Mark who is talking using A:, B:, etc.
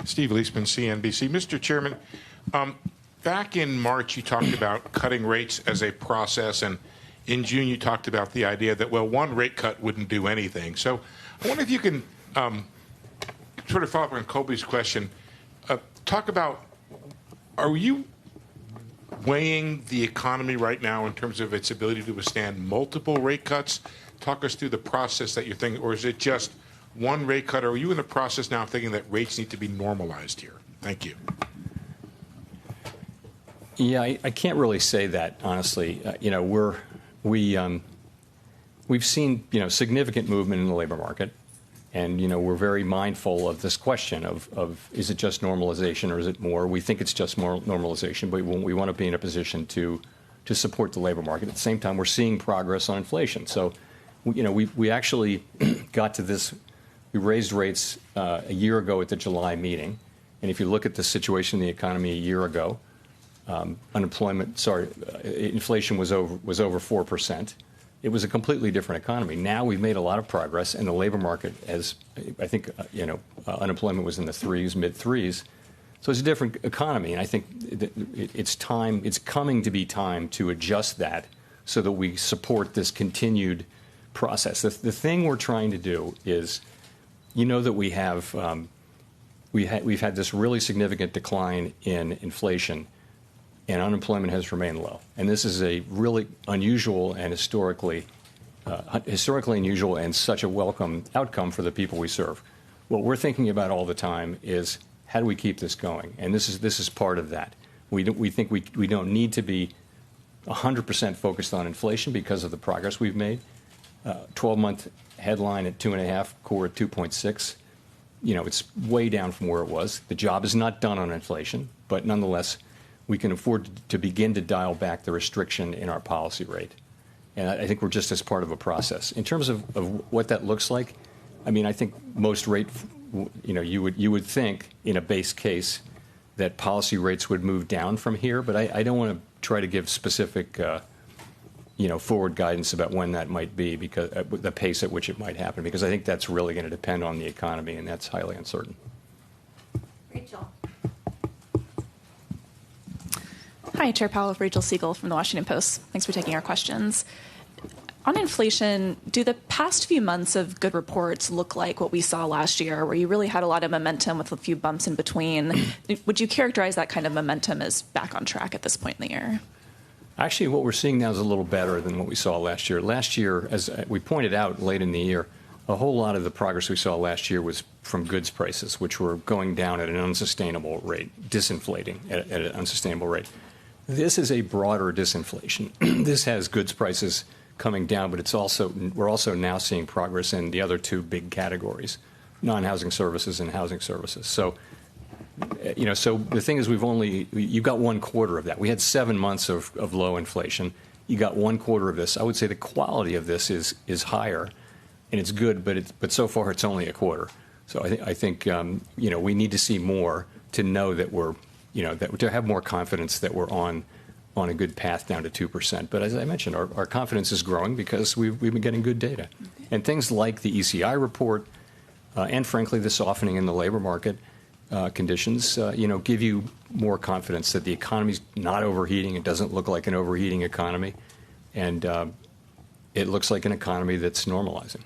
A: Steve Leisman, CNBC. Mr. Chairman, back in March, you talked about cutting rates as a process, and in June, you talked about the idea that, well, one rate cut wouldn't do anything. So I wonder if you can sort of follow up on Colby's question. Talk about, are you weighing the economy right now in terms of its ability to withstand multiple rate cuts? Talk us through the process that you're thinking, or is it just one rate cut? Or are you in the process now of thinking that rates need to be normalized here? Thank you.
B: Yeah, I can't really say that, honestly. We've seen, significant movement in the labor market. And, we're very mindful of this question of is it just normalization or is it more? We think it's just more normalization, but we want to be in a position to support the labor market. At the same time, we're seeing progress on inflation. So, we actually got to this. We raised rates a year ago at the July meeting. And if you look at the situation in the economy a year ago, inflation was over 4%. It was a completely different economy. Now we've made a lot of progress, and the labor market, I think, unemployment was in the threes, mid threes. So it's a different economy, and I think it's coming to be time to adjust that so that we support this continued process. The thing we're trying to do is, that we have we've had this really significant decline in inflation, and unemployment has remained low. And this is a really unusual and historically unusual and such a welcome outcome for the people we serve. What we're thinking about all the time is how do we keep this going? And this is part of that. We think we don't need to be 100% focused on inflation because of the progress we've made. 12-month headline at 2.5, core at 2.6. It's way down from where it was. The job is not done on inflation, but nonetheless, we can afford to begin to dial back the restriction in our policy rate. And I think we're just as part of a process. In terms of what that looks like, I think most you would think in a base case that policy rates would move down from here, but I don't want to try to give specific forward guidance about when that might be, because the pace at which it might happen, because I think that's really going to depend on the economy, and that's highly uncertain.
C: Rachel. Hi, Chair Powell, Rachel Siegel from the Washington Post. Thanks for taking our questions. On inflation, do the past few months of good reports look like what we saw last year, where you really had a lot of momentum with a few bumps in between? Would you characterize that kind of momentum as back on track at this point in the year?
B: Actually, what we're seeing now is a little better than what we saw last year. Last year, as we pointed out late in the year, a whole lot of the progress we saw last year was from goods prices, which were going down at an unsustainable rate, disinflating at an unsustainable rate. This is a broader disinflation. This has goods prices coming down, but we're also now seeing progress in the other two big categories, non-housing services and housing services. So, so the thing is, you got 1 quarter of that. We had 7 months of low inflation. You got 1 quarter of this. I would say the quality of this is higher, and it's good, but so far it's only a quarter. So I think we need to see more to know that we're to have more confidence that we're on a good path down to 2%. But as I mentioned, our confidence is growing because we've been getting good data. And things like the ECI report and, frankly, the softening in the labor market conditions, give you more confidence that the economy's not overheating. It doesn't look like an overheating economy. And it looks like an economy that's normalizing.